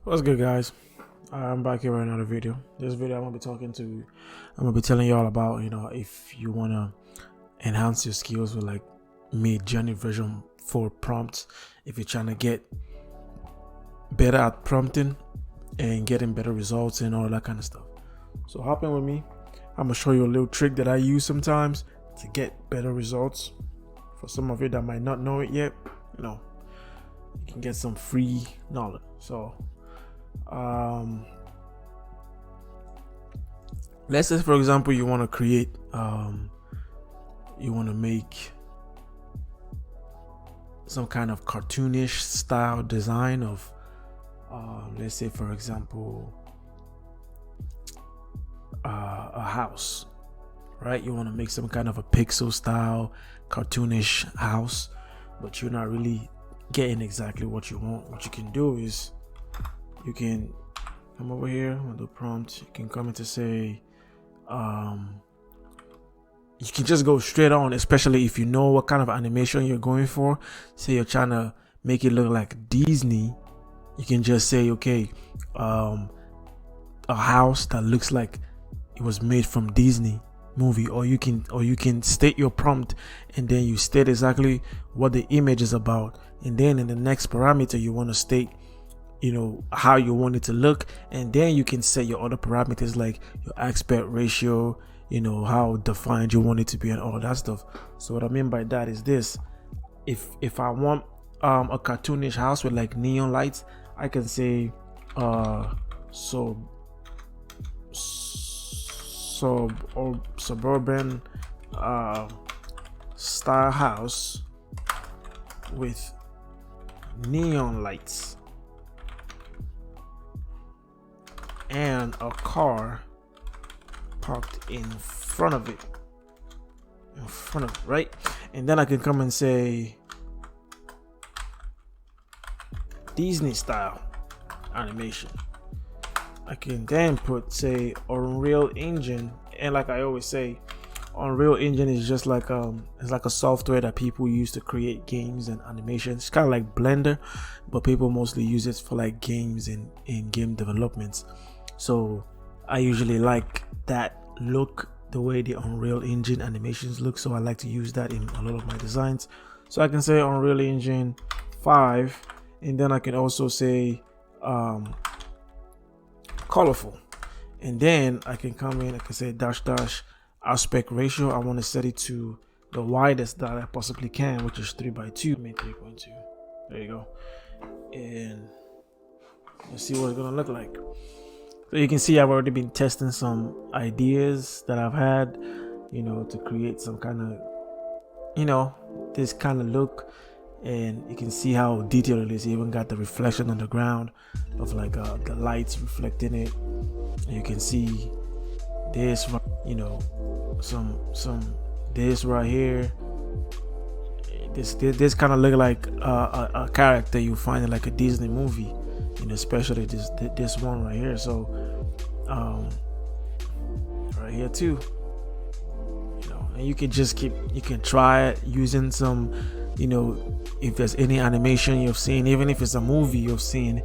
What's good, guys? I'm back here with another video. This video I'm gonna be telling y'all about, if you wanna enhance your skills with like Midjourney version 4 prompts, if you're trying to get better at prompting and getting better results and all that kind of stuff. So hop in with me. I'm gonna show you a little trick that I use sometimes to get better results. For some of you that might not know it yet, you can get some free knowledge. So let's say, for example, you want to create you want to make some kind of cartoonish style design of let's say, for example, a house, right? You want to make some kind of a pixel style cartoonish house, but you're not really getting exactly what you want. What you can do is you can come over here on the prompt. You can come in to say you can just go straight on, especially if you know what kind of animation you're going for. Say you're trying to make it look like Disney, you can just say, okay, a house that looks like it was made from Disney movie. Or you can state your prompt, and then you state exactly what the image is about, and then in the next parameter you want to state how you want it to look, and then you can set your other parameters like your aspect ratio, how defined you want it to be, and all that stuff. So what I mean by that is this: if I want a cartoonish house with like neon lights, I can say suburban style house with neon lights and a car parked in front of it, right? And then I can come and say Disney style animation. I can then put, say, Unreal Engine, and like I always say, Unreal Engine is just like it's like a software that people use to create games and animations. It's kind of like Blender, but people mostly use it for like games and game developments. So I usually like that look, the way the Unreal Engine animations look, so I like to use that in a lot of my designs. So I can say Unreal Engine 5, and then I can also say colorful, and then I can come in, I can say dash aspect ratio. I want to set it to the widest that I possibly can, which is 3:2. 3.2. There you go. And let's see what it's gonna look like. So you can see I've already been testing some ideas that I've had, to create some kind of, this kind of look. And you can see how detailed it is. You even got the reflection on the ground of like the lights reflecting it. And you can see this, some this right here. This kind of look like a character you find in like a Disney movie, especially this one right here. So right here too, and you can try it using some, if there's any animation you've seen, even if it's a movie you've seen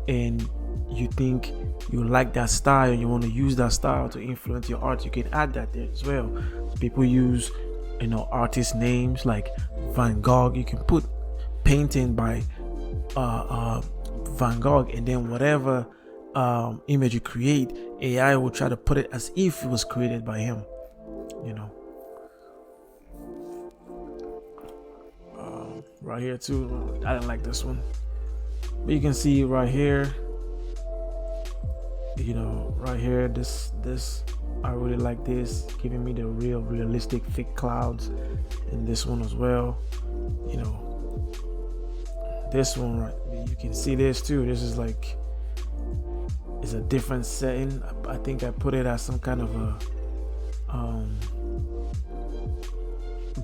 and you think you like that style and you want to use that style to influence your art, you can add that there as well. People use artist names like Van Gogh. You can put painting by Van Gogh, and then whatever image you create, AI will try to put it as if it was created by him. Right here too, I didn't like this one, but you can see right here, right here, this I really like this, giving me the realistic thick clouds. And this one as well, this one, right, you can see this too. This is like, it's a different setting. I think I put it as some kind of a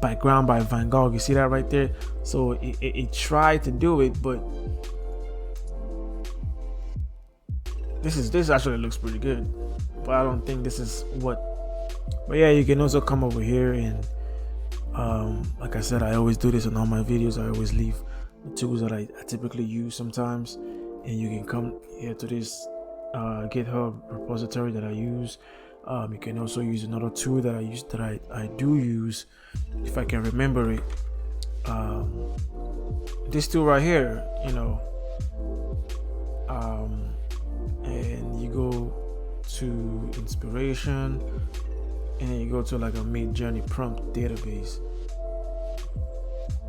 background by Van Gogh. You see that right there? So it tried to do it, but this actually looks pretty good, but I don't think this is what. But yeah, you can also come over here and like I said, I always do this in all my videos. I always leave the tools that I typically use sometimes, and you can come here to this GitHub repository that I use. You can also use another tool that I do use, if I can remember it. This tool right here, and you go to inspiration, and then you go to like a Midjourney prompt database.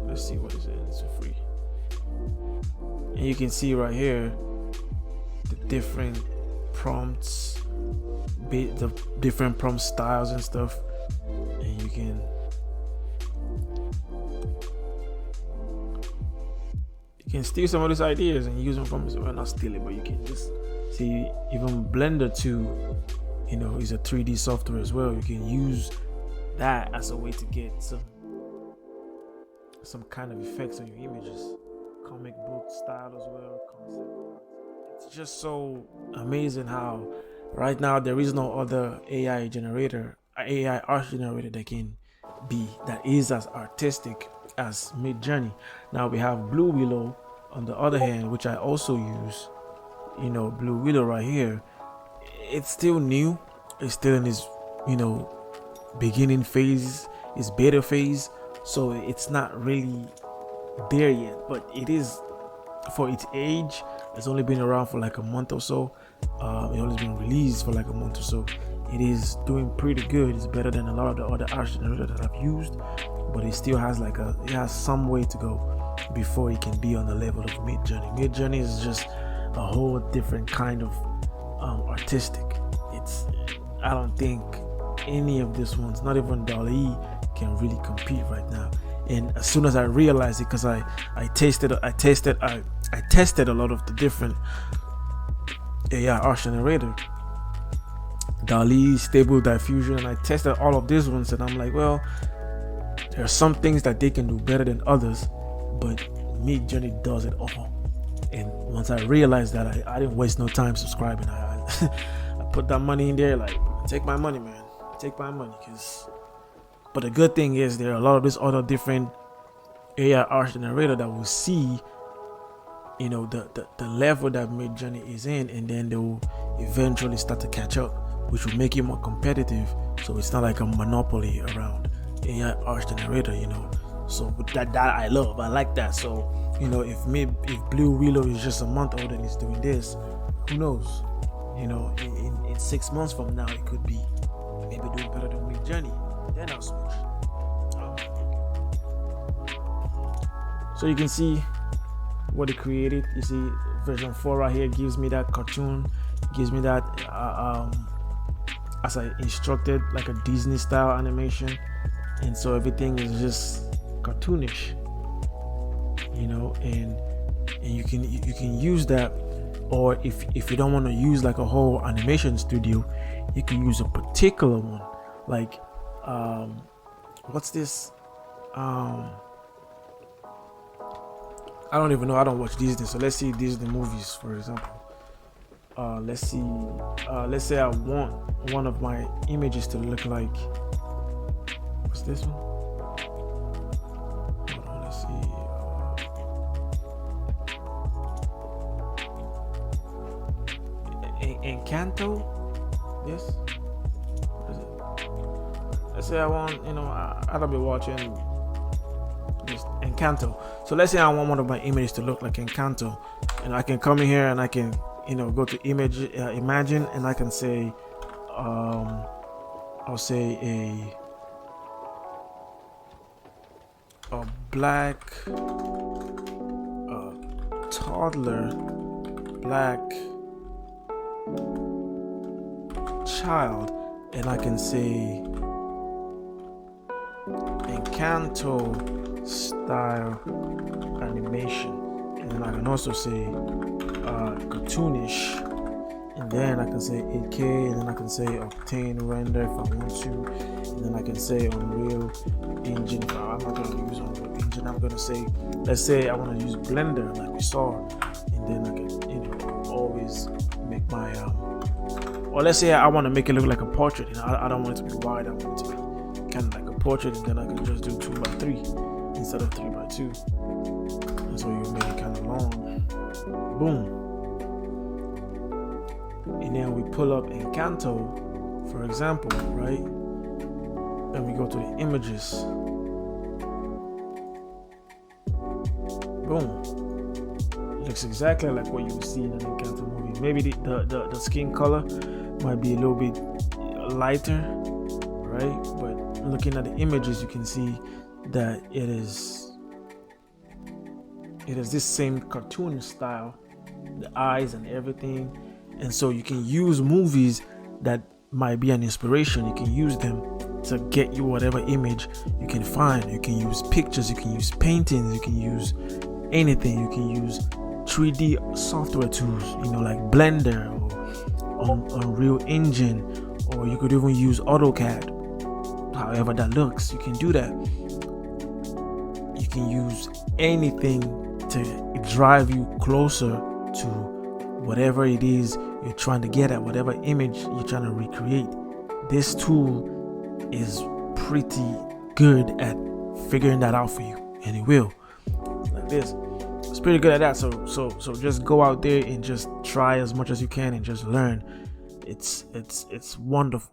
Let's see, what is it? It's free, and you can see right here the different prompts, the different prompt styles and stuff, and you can steal some of these ideas and use them from, well, not steal it, but you can just see. Even Blender 2, is a 3D software as well. You can use that as a way to get some kind of effects on your images, comic book style as well, concept art. It's just so amazing how right now there is no other AI art generator that is as artistic as Midjourney. Now we have Blue Willow on the other hand, which I also use. Blue Willow right here, it's still new. It's still in its beginning phase, its beta phase, so it's not really there yet, but it is, for its age. It's only been around for like a month or so. It only been released for like a month or so. It is doing pretty good. It's better than a lot of the other art generators that I've used, but it still has it has some way to go before it can be on the level of Midjourney. Midjourney is just a whole different kind of artistic. I don't think any of these ones, not even DALL-E, can really compete right now. And as soon as I realized it, because I tested a lot of the different AI art generator, DALL-E, Stable Diffusion, and I tested all of these ones, and I'm like, well, there are some things that they can do better than others, but Midjourney does it all. And once I realized that, I didn't waste no time subscribing. I put that money in there, like, take my money, man, take my money. But the good thing is there are a lot of these other different AI art generator that will see the level that Midjourney is in, and then they will eventually start to catch up, which will make it more competitive, so it's not like a monopoly around AI art generator. So that I love, I like that. So if Blue Willow is just a month old and it's doing this, who knows? In 6 months from now, it could be maybe doing better than Midjourney. Then I'll switch. So you can see what it created. You see version 4 right here gives me that cartoon, gives me that as I instructed, like a Disney style animation, and so everything is just cartoonish, and you can use that. Or if you don't want to use like a whole animation studio, you can use a particular one, like what's this? I don't even know. I don't watch Disney, so let's see Disney movies, for example. Let's say I want one of my images to look like, what's this one? Hold on, let's see. Encanto? Yes? What is it? Let's say I want, I'll be watching this Encanto. So let's say I want one of my images to look like Encanto, and I can come in here and I can, go to imagine, and I can say, I'll say a black toddler, black child, and I can say Encanto style animation, and then I can also say cartoonish, and then I can say 8K, and then I can say obtain render if I want to, and then I can say Unreal Engine. I'm not going to use Unreal Engine. I'm going to say, let's say I want to use Blender like we saw, and then I can always make my or let's say I want to make it look like a portrait. I don't want it to be wide. I want it to be kind of like a portrait, and then I can just do 2x3 instead of 3x2, and so you make it kind of long. Boom. and then we pull up Encanto, for example, right? And we go to the images. Boom. Looks exactly like what you would see in an Encanto movie. Maybe the skin color might be a little bit lighter, right? But looking at the images, you can see that it is this same cartoon style, the eyes and everything. And so you can use movies that might be an inspiration. You can use them to get you whatever image you can find. You can use pictures, you can use paintings, you can use anything. You can use 3D software tools, like Blender or Unreal Engine, or you could even use AutoCAD. However that looks, you can do that. You can use anything to drive you closer to whatever it is you're trying to get at, whatever image you're trying to recreate. This tool is pretty good at figuring that out for you, and it will. Like this, it's pretty good at that. So just go out there and just try as much as you can and just learn. It's wonderful.